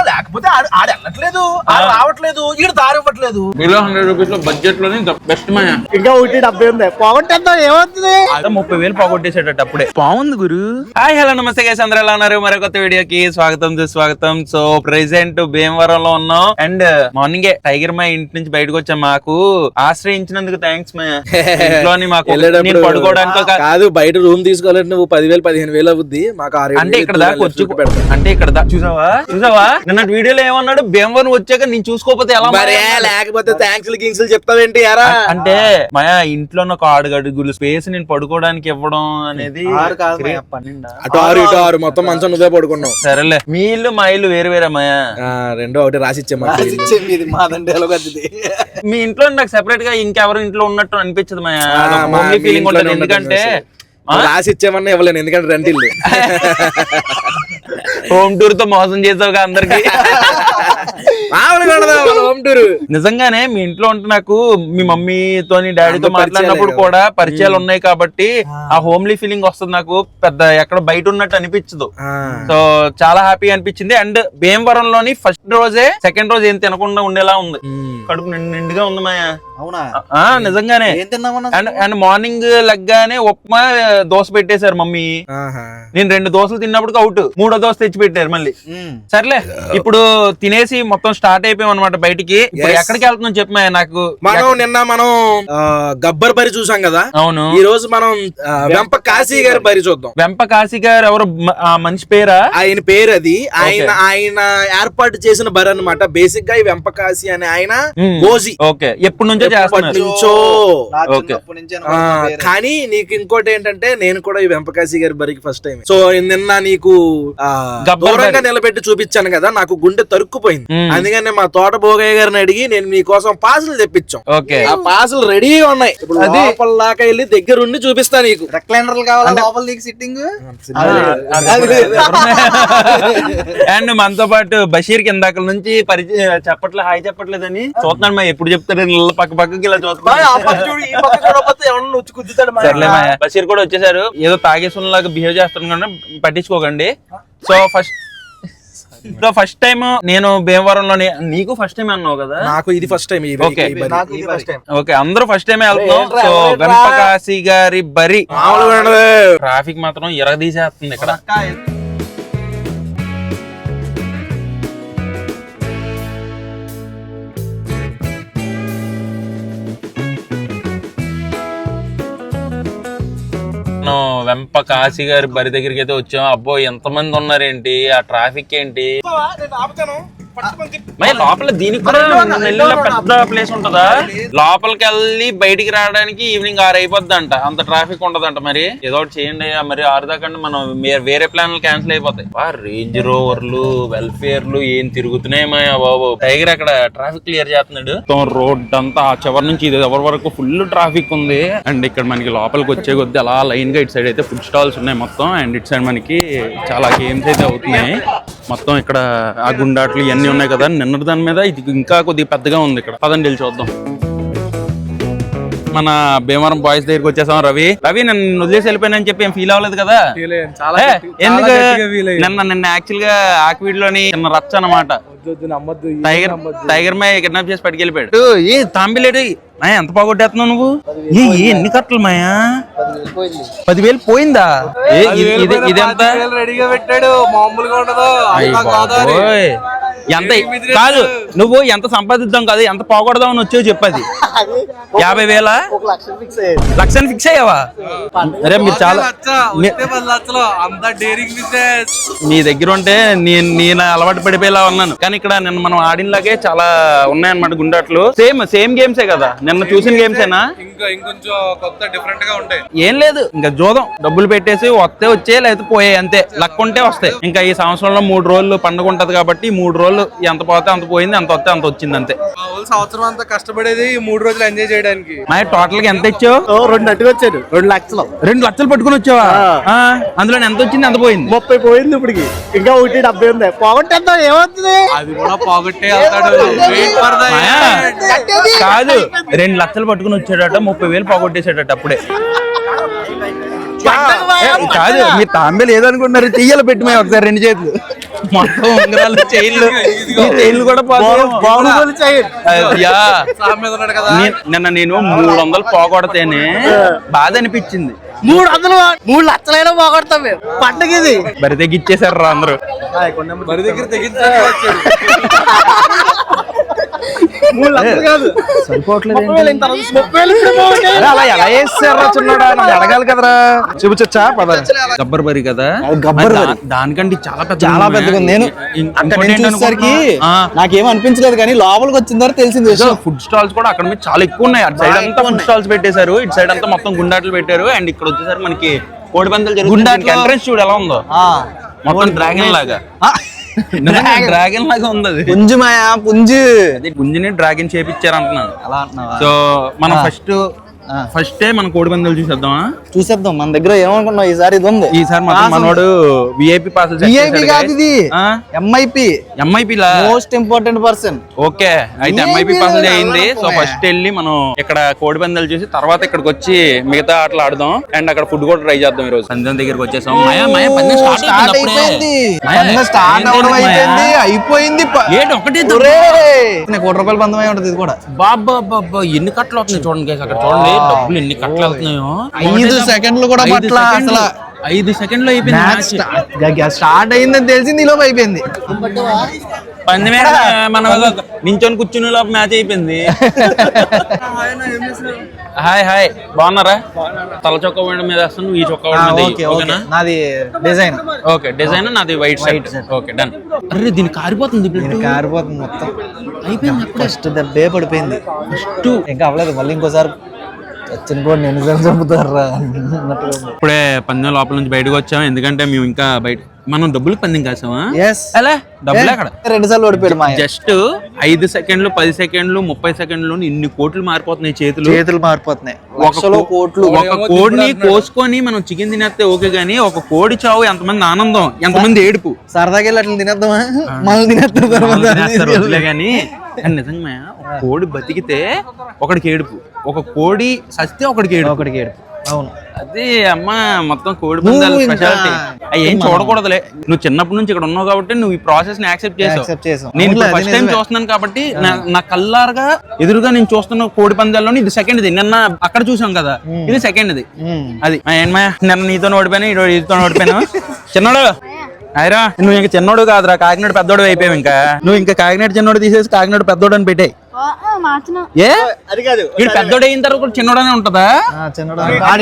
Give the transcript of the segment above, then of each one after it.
లేకపోతే ఆడు వెళ్ళట్లేదు, రావట్లేదు, ఈడు దారి ఇవ్వట్లేదు. బిలో 100 రూపీస్ లో బడ్జెట్ లోనే బెస్ట్ మాయ. ఇంకా 170 ఉంది, పోగొట్టేద్దాం. ఏమవుతుంది? 30,000 పోగొట్టేసేటట్టు అప్పుడే బాగుంది గురు. హాయ్ హలో నమస్తే గైస్, అందరూ ఎలా ఉన్నారు? మరో కొత్త వీడియోకి స్వాగతం సుస్వాగతం. సో ప్రెసెంట్ భీమవరంలో ఉన్నాం అండ్ మార్నింగ్ టైగర్ మా ఇంటి నుంచి బయటకు వచ్చాం. మాకు ఆశ్రయించినందుకు థ్యాంక్స్ మా. ఇంట్లోని మాకు పడుకోవడానికి కాదు, బయట రూమ్ తీసుకోవాలంటే నువ్వు 10,000-15,000 అవుద్ది. మాకు అంటే ఇక్కడ దాకా వచ్చి అంటే ఇక్కడ చూసావా నిన్న వీడియోలో ఏమన్నాడు, భీమవరం వచ్చాక నేను చూసుకోకపోతే ఎలా, లేకపోతే థ్యాంక్స్ గింగ్స్ చెప్తావేంటి? అంటే మాయా ఇంట్లో ఒక 6 అడుగులు స్పేస్ నేను పడుకోవడానికి ఇవ్వడం అనేది మొత్తం మంచం నువ్వే పడుకున్నావు. సరేలే, మీ ఇల్లు మా ఇల్లు వేరు వేరే మాయా. రెండో ఒకటి రాసిచ్చే మీ ఇంట్లో నాకు సెపరేట్ గా ఇంకెవరు ఇంట్లో ఉన్నట్టు అనిపించదు మాయా. ఫీలింగ్ ఉంటుంది. ఎందుకంటే రాసి ఇచ్చేమన్నా ఇవ్వలేను, ఎందుకంటే రెంట్ ఇల్లు. హోమ్ టూర్ తో మోసం చేసావుగా అందరికి. హోమ్ టూర్ నిజంగానే మీ ఇంట్లో ఉంటే నాకు మీ మమ్మీతో డాడీతో మాట్లాడినప్పుడు కూడా పరిచయాలు ఉన్నాయి కాబట్టి ఆ హోమ్లీ ఫీలింగ్ వస్తుంది. నాకు పెద్ద ఎక్కడ బయట ఉన్నట్టు అనిపించదు. సో చాలా హ్యాపీ అనిపించింది. అండ్ భీమవరంలోని ఫస్ట్ రోజే సెకండ్ రోజు ఏం తినకుండా ఉండేలా ఉంది. కడుపు నిండుగా ఉంది మాయా. నిజంగానే. అండ్ మార్నింగ్ లెగ్గానే ఉప్మా దోశ పెట్టేశారు మమ్మీ. నేను 2 దోశలు తిన్నప్పుడు అవుట్, 3వ దోశ తెచ్చి పెట్టారు మళ్ళీ. సర్లే, ఇప్పుడు తినేసి మొత్తం స్టార్ట్ అయిపోయాం అనమాట బయటికి. ఎక్కడికి వెళ్తున్నాం చెప్పమా నాకు. నిన్న మనం గబ్బర్ బరి చూసాం కదా. అవును, ఈ రోజు మనం వెంప కాశీ గారి బరి చూద్దాం. వెంప కాశీ గారు ఎవరు? మంచి పేరా? ఆయన పేరు అది. ఆయన ఏర్పాటు చేసిన బరి అనమాట. బేసిక్ గా ఈ వెంప కాశీ అని ఆయన గోజీ. ఓకే, ఎప్పటి నుంచో నుంచో. కానీ నీకు ఇంకోటి ఏంటంటే, నేను కూడా ఈ వెంపకాశీ గారి బరికి ఫస్ట్ టైం. సో నిన్న నీకు దూరంగా నిలబెట్టి చూపించాను కదా, నాకు గుండె తరుక్కుపోయింది. అందుకని మా తోట భోగయ్య గారిని అడిగి నేను మీకోసం పాసులు తెప్పించాం. ఆ పాసులు రెడీగా ఉన్నాయి. లోపల దాకా వెళ్ళి దగ్గరుండి చూపిస్తా నీకు. రెక్లైనర్ కావాలి లోపల నీకు సిట్టింగ్. అండ్ మనతో పాటు బషీర్ కి ఇందాక నుంచి చెప్పట్లేదు, హాయ్ చెప్పట్లేదని చూస్తున్నాను. మా ఎప్పుడు చెప్తాడు పక్కకి ఇలా చూస్తాడు. బషీర్ కూడా వచ్చేసారు. ఏదో తాగేసులాగా బిహేవ్ చేస్తున్నాను, పట్టించుకోకండి. సో ఫస్ట్ టైం నేను భీమవరంలోనే. నీకు ఫస్ట్ టైం అన్నావు కదా? నాకు ఇది ఫస్ట్ టైం. ఓకే, అందరూ ఫస్ట్ టైం వెళ్తున్నాం. సో వెంపకాశీ గారి బరి. ట్రాఫిక్ మాత్రం ఎరగదీసేస్తుంది ఇక్కడ. వెంప కాశీ గారి బరి దగ్గరికి అయితే వచ్చాం. అబ్బో, ఎంత మంది ఉన్నారేంటి, ఆ ట్రాఫిక్ ఏంటి. లోపల దీనికి కూడా పెద్ద ప్లేస్ ఉంటదా? లోపలికి వెళ్ళి బయటికి రావడానికి ఈవినింగ్ 6 అయిపోద్ది అంట. అంత ట్రాఫిక్ ఉంటదంట. మరి ఏదో ఒకటి చేయండి. మరి 6 దాకా మనం వేరే ప్లాన్లు క్యాన్సిల్ అయిపోతాయి. రేంజ్ రోవర్లు, వెల్ఫేర్లు ఏం తిరుగుతున్నాయి మాయా బాబు. టైగర్ అక్కడ ట్రాఫిక్ క్లియర్ చేస్తున్నాడు. రోడ్ అంతా ఆ చివరి నుంచి ఇది ఎవరి వరకు ఫుల్ ట్రాఫిక్ ఉంది. అండ్ ఇక్కడ మనకి లోపలికి వచ్చే కొద్ది అలా లైన్ గా ఇటు సైడ్ అయితే ఫుడ్ స్టాల్స్ ఉన్నాయి మొత్తం. అండ్ ఇటు సైడ్ మనకి చాలా గేమ్స్ అయితే అవుతున్నాయి మొత్తం. ఇక్కడ ఆ గుండాట్లు ఇవన్నీ ఉన్నాయి కదా. నిన్న దాని మీద ఇది ఇంకా కొద్దిగా పెద్దగా ఉంది ఇక్కడ. పదండి వెళ్ళి చూద్దాం. మన భీమవరం బాయ్స్ దగ్గరికి వచ్చేసాం. రవి నన్ను వదిలేసి వెళ్ళిపోయినని చెప్పి ఏం ఫీల్ అవ్వలేదు కదా? ఎందుకు? నిన్న యాక్చువల్ గా ఆక్వీడ్లోని చిన్న రచ్చ అనమాట. టైగర్ మే కిడ్నాప్ చేసి పట్టుకెళ్ళిపోయాడు. ఏ తాంబిలేడు మాయా, ఎంత పోగొట్టేస్తున్నావు నువ్వు? ఎన్ని కట్టలు మాయా? 10,000 పోయిందా? ఇదెంత రెడీగా పెట్టాడు, మామూలుగా ఉండదు. ఎంత కాదు, నువ్వు ఎంత సంపాదిద్దాం కాదు, ఎంత పోగొడదాం అని వచ్చావు చెప్పది. 50,000 లక్షని ఫిక్స్ అయ్యావా? అరే మీరు చాలా మీ దగ్గర ఉంటే నేను అలవాటు పడిపోయేలా ఉన్నాను. కానీ ఇక్కడ నిన్న మనం ఆడినలాగే చాలా ఉన్నాయన్నమాట గుండాట్లు. సేమ్ గేమ్సే కదా నిన్న చూసిన గేమ్సేనా? ఇంకొంచెం కొత్త డిఫరెంట్ గా ఉంటాయి. ఏం లేదు, ఇంకా చూద్దాం. డబ్బులు పెట్టేసి వస్తే వచ్చే, లేకపోతే పోయే, అంతే. లక్ ఉంటే వస్తాయి. ఇంకా ఈ సంవత్సరంలో 3 రోజులు పండుగ ఉంటది కాబట్టి 3 రోజులు ఎంత పోతే అంత పోయింది, అంత వస్తే అంత వచ్చింది, అంతే. సంవత్సరం అంతా కష్టపడేది 3 రోజులు ఎంజాయ్ చేయడానికి. మా టోటల్ గా ఎంత ఇచ్చావు? 2 అట్టుకు వచ్చాడు. 2 లక్షలు. 2 లక్షలు పట్టుకుని వచ్చావా? అందులో ఎంత వచ్చింది, ఎంత పోయింది? 30 పోయింది. ఇప్పటికి ఇంకా 170 ఉంది. పోగొట్టేద్దాం. ఏమవుతుంది? అది కూడా పోగొట్టే కాదు, 2 లక్షలు పట్టుకుని వచ్చాడట, 30,000 పోగొట్టేసాడట అప్పుడే. కాదు, మీ తాంబేలు ఏదనుకుంటున్నారు? చెయ్యాలి పెట్టి మేము ఒకసారి 2 చేతులు మొత్తం ఉంగరాలు చైన్లు ఈ చైన్లు కూడా నిన్న నేను 300 పోగొడితేనే బాధ అనిపించింది. 3 లక్షలైనా పోగొడతాం మేము పండుగ ఇది. బరి తెగిచ్చేసారు రా అందరూ. మరి దగ్గర తెగించి అలా ఎలా వేస్తారా చిన్నోడా, నాకు అడగాలి కదరా. చూపించచ్చా గబ్బర్ బరి కదా, దానికంటే చాలా పెద్దగా ఉంది. నేను అక్కడ నుంచి చూసేసరికి నాకేం అనిపించలేదు, కానీ లోపలికి వచ్చిన తర్వాత తెలిసింది. ఫుడ్ స్టాల్స్ కూడా అక్కడ మీద చాలా ఎక్కువ ఉన్నాయి. అటు సైడ్ అంతా ఫుడ్ స్టాల్స్ పెట్టేశారు, ఇటు సైడ్ అంతా మొత్తం గుండాట్లు పెట్టారు. అండ్ ఇక్కడ వచ్చేసరికి మనకి కోడి పందాలు జరుగుతుంది. ఎంట్రన్స్ చూడు ఎలా ఉందో, మొత్తం డ్రాగన్ లాగా. డ్రాగన్ లాగా ఉంది అది. పుంజు మాయా పుంజు, పుంజుని డ్రాగన్ చేపిచ్చారు అంటున్నాను. అలా అంటున్నావా? సో మనం ఫస్ట్ మనం కోడి పందాలు చూసేద్దామా? చూసేద్దాం. మన దగ్గర ఏమనుకున్నావు ఈసారి ఇది ఉంది. ఈసారి మాత్రం మనోడు విఐపి పాస్. విఐపి కాదు ఇది, ఎంఐపి లా మోస్ట్ ఇంపార్టెంట్ పర్సన్. ఓకే, అయితే ఎంఐపి పాస్ అయింది. సో ఫస్ట్ వెళ్ళి మనం ఇక్కడ కోడి పందాలు చూసి తర్వాత ఇక్కడికి వచ్చి మిగతా ఆటలు ఆడదాం. అండ్ అక్కడ ఫుడ్ కూడా ట్రై చేద్దాం. ఈ రోజు పందెం దగ్గరికి వచ్చేసాం. పందెం స్టార్ట్ అయిపోయింది. అయిపోయింది ఒకటి ₹1 పందం అయి ఉంటది. ఇది కూడా బాబా ఎన్ని కట్టలు అవుతున్నాయి చూడండి. అక్కడ చూడండి డబ్బులు ఎన్ని కట్టలు అవుతున్నాయో. 5 సెకండ్లు కూడా పట్ల. అసలు 5 సెకండ్లు అయిపోయింది. స్టార్ట్ అయిందని తెలిసింది, ఈ లోపు అయిపోయింది. పందెమే మనం నించొని కూర్చుని లోపు మ్యాచ్ అయిపోయింది. హాయ్ బాగున్నారా? తల చొక్కా మీద వేస్తాను, ఈ చొక్కా మీద. నాది డిజైన్. ఓకే, డిజైన్ నాది వైట్ షర్ట్. Okay done. అరే దీన్ని కారిపోతుంది మొత్తం అయిపోయింది. ఫస్ట్ దెబ్బే పడిపోయింది. ఫస్ట్ ఇంకా అవ్వలేదు, మళ్ళీ ఇంకోసారి వచ్చిన కూడా నేను చంపుతారా అన్నట్టుగా. ఇప్పుడే పందెం లోపల నుంచి బయటకు వచ్చాం. ఎందుకంటే మేము ఇంకా బయట మనం డబ్బులకు పందెం కాసామా? అలా డబ్బులే అక్కడ 2 సార్లు ఓడిపోయాడు మా. జస్ట్ 5 సెకండ్లు 10 సెకండ్లు 30 సెకండ్లు ఇన్ని కోట్లు మారిపోతున్నాయి. చేతులు మారిపోతున్నాయి. ఒక కోడిని కోసుకొని మనం చికెన్ తినేస్తే ఓకే, గానీ ఒక కోడి చావు ఎంతమంది ఆనందం, ఎంతమంది ఏడుపు. సరదాగా వెళ్ళి అట్లా తినేద్దామా, మళ్ళీ తినేస్తారు కానీ నిజంగా ఒక కోడి బతికితే ఒకడికి ఏడుపు, ఒక కోడి సస్తే ఒకడికి ఏడుపు. అవును, అదే అమ్మ మొత్తం కోడి పందాలు స్పెషాలిటీ. ఏం చూడకూడదులే. నువ్వు చిన్నప్పటి నుంచి ఇక్కడ ఉన్నావు కాబట్టి నువ్వు ఈ ప్రాసెస్ ని యాక్సెప్ట్ చేసావు. నేను ఫస్ట్ టైం చూస్తున్నాను కాబట్టి నా కల్లారుగా ఎదురుగా నేను చూస్తున్న కోడి పందాల్లో ఇది సెకండ్ ది. నిన్న అక్కడ చూసాం కదా, ఇది సెకండ్ ది. అది ఏమయ్యా, నిన్న నీతో ఓడిపోయాను, ఈతో ఓడిపోయాను. చిన్నోడు అయిరా, నువ్వు ఇంకా చిన్నోడు కాదురా, కాకినాడ పెద్దోడు అయిపోయావు. ఇంకా నువ్వు ఇంకా కాకినాడ చిన్నోడు తీసేసి కాకినాడ పెద్దోడు అని పెట్టాయి. ఏ వీడు పెద్దోడు అయిన తర్వాత కూడా చిన్నోడనే ఉంటదా?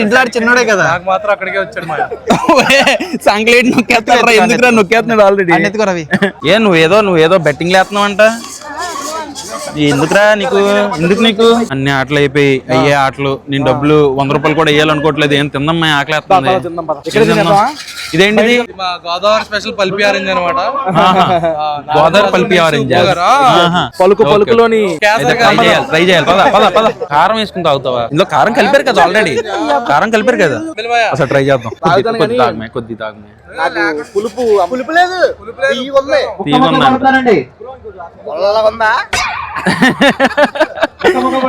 ఇంట్లో చిన్నోడే కదా. నాకు మాత్రం అక్కడికే వచ్చాడు మా. సంక్లేట్ నొక్కేస్తాడు. ఎందుకురా నొక్కేస్తున్నాడు ఆల్రెడీ. ఏ నువ్వేదో బెట్టింగ్ లేస్తున్నావు అంట. ఎందుకురా నీకు అన్ని ఆటలు అయిపోయి అయ్యే ఆటలు. నేను డబ్బులు ₹100 కూడా వేయాలనుకోవట్లేదు. ఏం తిందమ్మా, ఆకలి వేస్తుంది. ఇదేంటిది? మా గోదావరి స్పెషల్ పల్పి ఆరెంజ్ అనమాట. గోదావరి పల్పి ఆరెంజ్ పలుకులోని ట్రై చేయాలి. పద కారం వేసుకుని తాగుతావా? ఇందులో కారం కలిపారు కదా, ఆల్రెడీ కారం కలిపారు కదా. అసలు ట్రై చేద్దాం. కొద్ది తాగమే. పులుపు లేదు.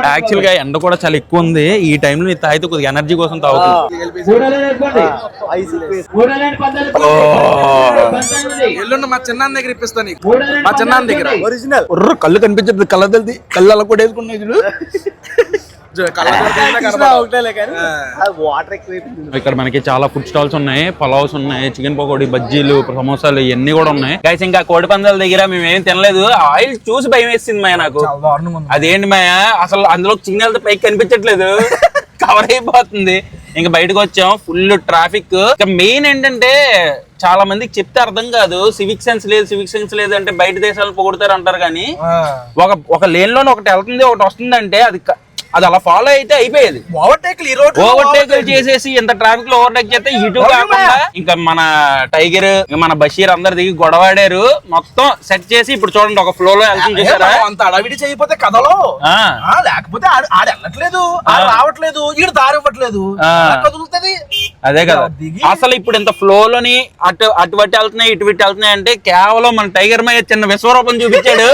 యాక్చువల్ గా ఎండ కూడా చాలా ఎక్కువ ఉంది. ఈ టైంలో నీ తాగితే కొద్దిగా ఎనర్జీ కోసం తాగుతుంది. ఎల్లుండి మా చిన్న దగ్గర ఇప్పిస్తాను. మా చిన్న దగ్గర ఒరిజినల్ కళ్ళు కనిపించదు, కళ్ళ తెలిసి కళ్ళు అలా కూడా వేసుకున్నాయి. ఇక్కడ మనకి చాలా ఫుడ్ స్టాల్స్ ఉన్నాయి. పలావ్స్ ఉన్నాయి, చికెన్ పకోడీ, బజ్జీలు, సమోసాలు ఇవన్నీ కూడా ఉన్నాయి. గైస్ ఇంకా కోడి పందాల దగ్గర మేము ఏం తినలేదు. ఆయిల్ చూసి భయం వేసింది మాయ నాకు. అదేంటి మాయ, అసలు అందులో చికెన్ వెళ్తే పైకి కనిపించట్లేదు, కవర్ అయిపోతుంది. ఇంకా బయటకు వచ్చాం, ఫుల్ ట్రాఫిక్. ఇంకా మెయిన్ ఏంటంటే చాలా మందికి చెప్తే అర్థం కాదు. సివిక్ సెన్స్ లేదు అంటే బయట దేశాలను పొగుడతారు అంటారు. కానీ ఒక లేన్ లోనే ఒకటి వెళ్తుంది, ఒకటి వస్తుందంటే అది అలా ఫాలో అయితే అయిపోయేది. ఓవర్టేక్ చేసేసి ఇంత ట్రాఫిక్ లో ఓవర్టేక్ చేస్తే ఇటు కాకుండా ఇంకా మన టైగర్, మన బషీర్ అందరు దిగి గొడవాడారు. మొత్తం సెట్ చేసి ఇప్పుడు చూడండి ఒక ఫ్లో లో వెళ్తుంది. చూసారా? అంత అడవిడి చేయకపోతే కథలో లేకపోతే ఆడ వెళ్ళట్లేదు, రావట్లేదు, ఈడు దారి ఇవ్వట్లేదు, కదులుతుంది. అదే కదా అసలు ఇప్పుడు ఇంత ఫ్లో లోని అటు వెళ్తున్నాయి, ఇటు వెళ్తున్నాయి అంటే కేవలం మన టైగర్ మయ్య చిన్న విశ్వరూపం చూపించాడు.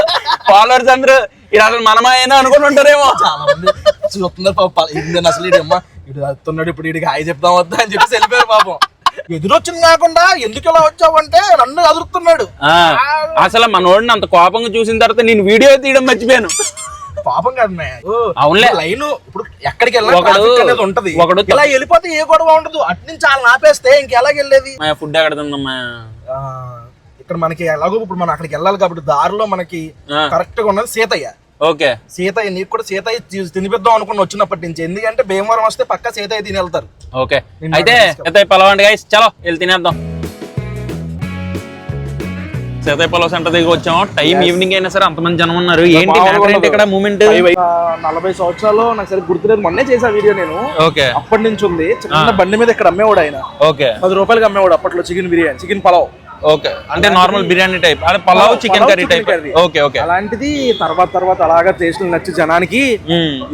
ఫాలోవర్స్ అందరూ ఇది అసలు మనమాయన అనుకుని ఉంటారేమో. చాలా మంది చూస్తున్నారు పాపం. అసలు ఇడమ్మా ఇడు వస్తున్నాడు, ఇప్పుడు ఇడికి హాయ్ చెప్తాం వద్దా అని చెప్పేసి వెళ్ళిపోయారు పాపం. ఎదురొచ్చింది కాకుండా ఎందుకు ఇలా వచ్చావంటే నన్ను అదురుతున్నాడు. అసలు మనోడిని అంత కోపంగా చూసిన తర్వాత నేను వీడియో తీయడం మర్చిపోయాను. పాపం కాదు అవునులే. లైన్ ఇప్పుడు ఎక్కడికి వెళ్ళాలి ఉంటది, ఇలా వెళ్ళిపోతే ఏ గొడవ ఉండదు. అటు నుంచి వాళ్ళు ఆపేస్తే ఇంకెలాగ వెళ్ళేది. ఫుడ్ ఎక్కడ తిందమ్మా? ఇక్కడ మనకి ఎలాగో ఇప్పుడు మనం అక్కడికి వెళ్ళాలి కాబట్టి దారిలో మనకి కరెక్ట్ గా ఉన్నది సీతయ్య. ఓకే, సీతయ్య నీకు కూడా సీతయ్య తినిపిద్దాం అనుకుని వచ్చినప్పటి నుంచి, ఎందుకంటే భీమవరం వస్తే పక్క సీతయ్య తిని వెళ్తారు. ఓకే, అయితే సీతయ్య పలవండి గైస్, చలో వెళ్ళి తినేద్దాం. సీతయ్య పలవ సెంటర్ దగ్గర వచ్చాము. టైం ఈవినింగ్ అయినా సరే అంతమంది జనం ఉన్నారు. ఏంటి ఇక్కడ మూమెంట్? 40 సంవత్సరాలు నాకు సరే గుర్తులేదు, మొన్నే చేసా వీడియో నేను. ఓకే, అప్పటి నుంచి ఉంది. చిన్న బండి మీద ఇక్కడ అమ్మేవాడు ఆయన. ఓకే, 10 రూపాయలకి అమ్మేవాడు అప్పట్లో chicken biryani, chicken pulao. Okay, అంటే నార్మల్ బిర్యానీ టైప్, అదే pulao chicken curry type. Okay okay, అలాంటిది తర్వాత అలాగా టేస్ట్ నచ్చి జనానికి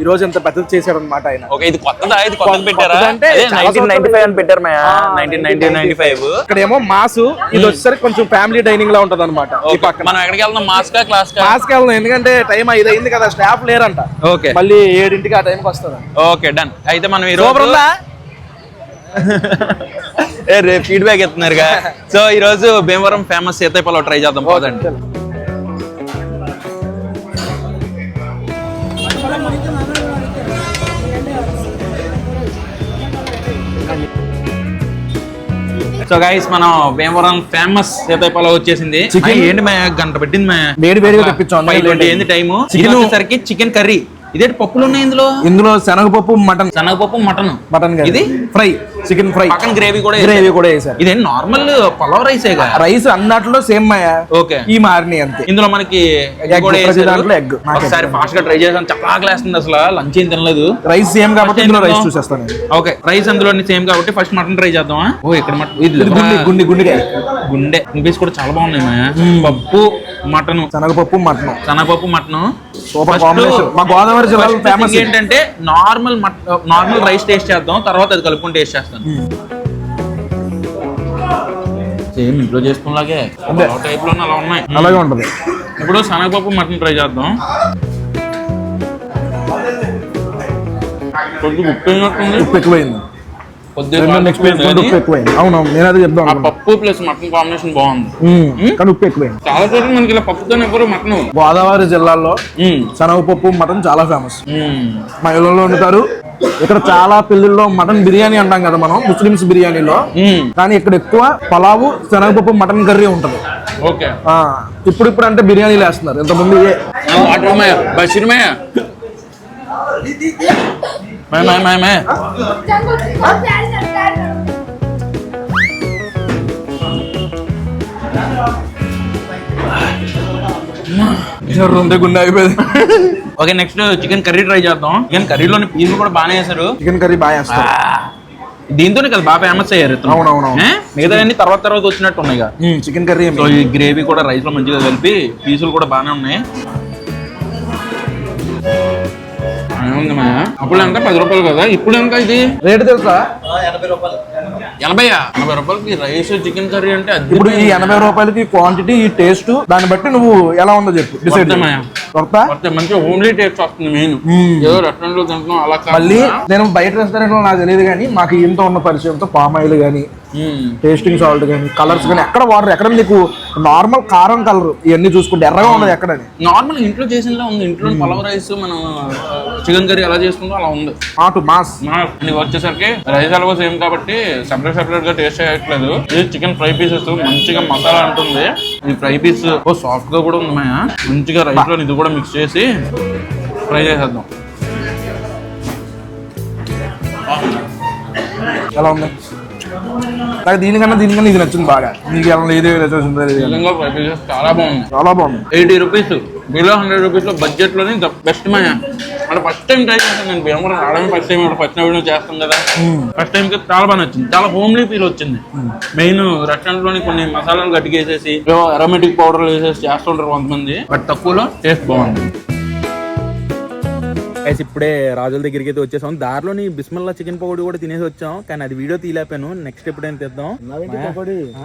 ఈ రోజు ఎంత పెద్దది చేశాడు అనమాట ఆయన. ఓకే, ఇది కొత్తదా? ఇది కొత్తది పెట్టారా? అంటే 1995 అని పెట్టారు మా 1995. ఇక్కడేమో మాస్, ఇది వచ్చేసరికి కొంచెం ఫ్యామిలీ డైనింగ్ లా ఉంటది అనమాట. మనం ఎక్కడికి వెళ్దాం? మాస్కా క్లాస్ మాస్కి వెళ్దాం, ఎందుకంటే టైం 5 అయింది కదా, స్టాఫ్ లేరంట. ఓకే, మళ్ళీ 7ంటికి ఆ టైంకి వస్తుంది. Okay done. అయితే మనం ఈ రోజు రేపు ఫీడ్బ్యాక్ ఇస్తున్నారుగా. సో ఈ రోజు భీమవరం ఫేమస్ సీతయ్య పలావ్ ట్రై చేద్దాం, పోదండి. సో గైస్, మనం భీమవరం ఫేమస్ సీతయ్య పలావ్ వచ్చేసింది. ఏంటి మా గంట పెట్టింది మా వేడిగా తెప్పించాం. ఏంది టైము? చికెన్ వచ్చేసరికి చికెన్ కర్రీ. ఇదేంటి పప్పులు ఉన్నాయి ఇందులో శనగపప్పు మటన్, మటన్ ఇది ఫ్రై, చికెన్ ఫ్రై, పక్కన గ్రేవీ కూడా వేసారు. ఇదేంటి నార్మల్ పలావ్ రైసే కదా? రైస్ అన్నట్లో సేమ్ మాయా. ఓకే, ఈ మారిని అంతే. ఇందులో మనకి ఎగ్. ఒకసారి ఫాస్ట్ గా ట్రై చేసాను, చాలా క్లాస్తుంది. అసలు లంచ్ ఏం తినలేదు. రైస్ సేమ్ కాబట్టి ఇందులో రైస్ చూసేస్తాను. ఓకే, రైస్ అందులో సేమ్ కాబట్టి ఫస్ట్ మటన్ ట్రై చేద్దామా? ఓ ఇక్కడ గుండె పీస్ కూడా చాలా బాగున్నాయి మాయా. పప్పు మటన్, శనగపప్పు మటన్ సూపర్ కాంబినేషన్. మా గోదావరి జిల్లాలో ఫేమస్ ఏంటంటే నార్మల్ రైస్ టేస్ట్ చేద్దాం, తర్వాత అది కలుపుకొని టేస్ట్ చేస్తాను. సేమ్ ఇంట్లో చేసుకున్నలాగే టైప్ లో అలా ఉన్నాయి, అలాగే ఉంటది. ఇప్పుడు శనగపప్పు మటన్ ట్రై చేద్దాం. కొద్దిగా ఉప్పు ఎక్కువైంది. అవునవును, నేను అదే చెప్తాను. పప్పు ప్లస్ మటన్ కాంబినేషన్ బాగుంది, కానీ ఉప్పు ఎక్కువైంది. చాలా చోట్ల మనకి ఇలా పప్పుతో ఎవరు మటన్. గోదావరి జిల్లాలో శనగపప్పు మటన్ చాలా ఫేమస్. మా ఇళ్ళలో వండుతారు. ఇక్కడ చాలా పెళ్లిల్లో మటన్ బిర్యానీ అంటాం కదా మనం, ముస్లిమ్స్ బిర్యానీలో. కానీ ఇక్కడ ఎక్కువ పలావు, శనగపప్పు, మటన్ కర్రీ ఉంటది. ఓకే, ఇప్పుడు అంటే బిర్యానీలు వేస్తున్నారు. ఇంతకుముందు గుండె అయిపోయింది. Okay, next chicken curry try చేద్దాం. చికెన్ కర్రీలోని పీసులు కూడా బాగానే వేసారు. చికెన్ కర్రీ బాగా వేస్తారు. దీంతోనే కదా బాగా ఫేమస్ అయ్యారు. మిగతా అన్ని తర్వాత వచ్చినట్టు ఉన్నాయి. చికెన్ కర్రీ, ఈ గ్రేవీ కూడా రైస్ లో మంచిగా కలిపి పీసులు కూడా బాగానే ఉన్నాయి. అప్పుడు ఎంత 10 రూపాయలు కదా, ఇప్పుడు ఎంత ఇది రేటు తెలుసా? 80 రూపాయలకి రైస్ చికెన్ కర్రీ అంటే ఇప్పుడు ఈ 80 రూపాయలకి క్వాంటిటీ, ఈ టేస్ట్, దాన్ని బట్టి నువ్వు ఎలా ఉందో చెప్పు డిసైడ్. మంచిగా హోమ్లీ టేస్ట్ వస్తుంది. మెయిన్ ఏదో రెస్టారెంట్ లో తింటున్నాం అలా. మళ్ళీ నేను బయట రెస్టారెంట్ లో నాకు తెలియదు కానీ మాకు ఇంత ఉన్న పరిచయంతో పామ్ ఆయిల్ కానీ, టేస్టింగ్ సాల్ట్ కానీ, కలర్స్ కానీ ఎక్కడ వాటర్, ఎక్కడ నీకు నార్మల్ కారం కలర్ ఇవన్నీ చూసుకుంటే ఎర్రగా ఉన్నది ఎక్కడ నార్మల్ ఇంట్లో చేసినలా ఉంది. ఇంట్లో పలావ్ రైస్ మనం చికెన్ కర్రీ ఎలా చేసుకుంటో అలా ఉంది. మాస్ వచ్చేసరికి రైస్ అలాగో సేమ్ కాబట్టి సెపరేట్ గా టేస్ట్ చేయట్లేదు. ఇది చికెన్ ఫ్రై పీసెస్ మంచిగా మసాలా ఉంటుంది. ఈ ఫ్రై పీస్ సాఫ్ట్ గా కూడా ఉంది మాయా. మంచిగా రైస్ లో ఇది కూడా మిక్స్ చేసి ఫ్రై చేసేద్దాం. ఎలా ఉంది? నాకు దీనికన్నా ఇది నచ్చింది బాగా. నీకు చాలా బాగుంది, చాలా బాగుంది. 80 రూపీస్, బిలో 100 రూపీస్ లో బడ్జెట్ లోనే బెస్ట్ మాయా. అంటే ఫస్ట్ టైం ట్రై చేస్తాను నేను భీమవరం రావడమే. ఫస్ట్ టైం చేస్తాం కదా, ఫస్ట్ టైం చాలా బాగా నచ్చింది. చాలా హోమ్లీ ఫీల్ వచ్చింది. మెయిన్ రెస్టారెంట్ లోని కొన్ని మసాలాలు గట్టిగేసేసి అరోమేటిక్ పౌడర్లు వేసేసి చేస్తుంటారు కొంతమంది, బట్ తక్కువలో టేస్ట్ బాగుంది. Guys, ఇప్పుడే రాజుల దగ్గరికి అయితే వచ్చేసాం. దారిలోని బిస్మిల్లా చికెన్ పకోడీ కూడా తినేసి వచ్చాం, కానీ అది వీడియో తీలేపాను. నెక్స్ట్ ఎప్పుడైనా తెద్దాం.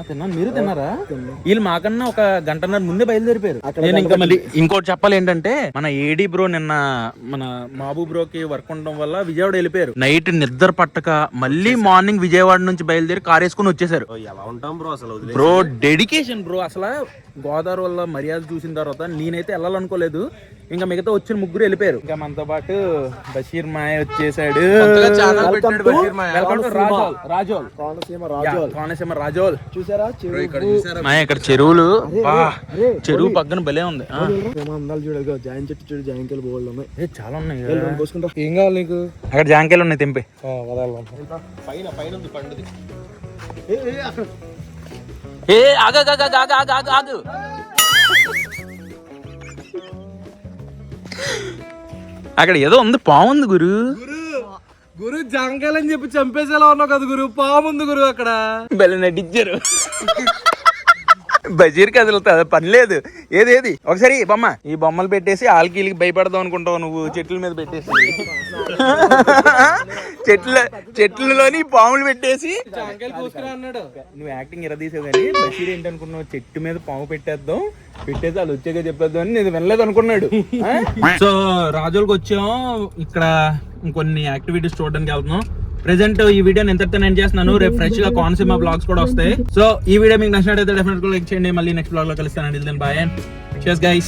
తిన్నాను, మీరు తిన్నారా? వీళ్ళు మాకన్నా ఒక గంటన్నర ముందే బయలుదేరిపోయారు. నేను ఇంకా మళ్ళీ ఇంకోటి చెప్పాలి ఏంటంటే, మన ఏడి బ్రో నిన్న మన మాబూ బ్రోకి వర్క్ ఉండడం వల్ల విజయవాడ వెళ్ళిపోయారు. నైట్ నిద్ర పట్టక మళ్ళీ మార్నింగ్ విజయవాడ నుంచి బయలుదేరి కార్ వేసుకుని వచ్చేసారు. ఎలా ఉంటాం బ్రో అసలు? Bro dedication bro. అసలు గోదావరి వల్ల మర్యాద చూసిన తర్వాత నేనైతే వెళ్ళాలనుకోలేదు. ఇంకా మిగతా వచ్చిన ముగ్గురు వెళ్ళిపోయారు. ఇంకా మనతో పాటు బషీర్ మాయ వచ్చేసాడు. కోనసీమ రాజోల్ చూసారా? మాయ ఇక్కడ చెరువులు, చెరువు పక్కన భలే ఉంది. చూడగా జాయిన్ చెట్టు చూడు, జాయింకాయలు బోల్డ్ ఉన్నాయి, చాలా ఉన్నాయి. ఏం కావాలి నీకు? అక్కడ జాంకాయలు ఉన్నాయి, తెంపే. ఏ ఆగు. అక్కడ ఏదో ఉంది, పావుంది గురు. గురు జంకాయలని చెప్పి చంపేసేలా ఉన్నావు కదా గురు. పాముంది గురు అక్కడ. బెల్ల నటించారు. బజీర్కి అసలు పని లేదు. ఏది ఒకసారి ఈ బొమ్మలు పెట్టేసి ఆల్కీలకి భయపడదాం అనుకుంటావు నువ్వు. చెట్ల మీద పెట్టేసి చెట్లలోని పాములు పెట్టేసి అన్నాడు. నువ్వు యాక్టింగ్ ఎరదీసావు కానీ బషీర్ ఏంటనుకున్నావు, చెట్టు మీద పాము పెట్టేద్దాం, పెట్టేసి వాళ్ళు వచ్చాక చెప్పేద్దాం అని నేను వినలేదు అనుకున్నాడు. సో రాజులకు వచ్చాం. ఇక్కడ ఇంకొన్ని యాక్టివిటీస్ చూడడానికి వెళ్తున్నాం. ప్రెసెంట్ ఈ వీడియోని ఎంతైతే నేను చేస్తున్నాను, రేపు ఫ్రెష్ గా కోనసీమ బ్లాగ్స్ కూడా వస్తాయి. సో ఈ వీడియో మీకు నచ్చినట్టయితే డెఫినెట్ గా లైక్ చేయండి. మళ్ళీ నెక్స్ట్ బ్లాగ్ లో కలుస్తానండి. Bye and cheers guys.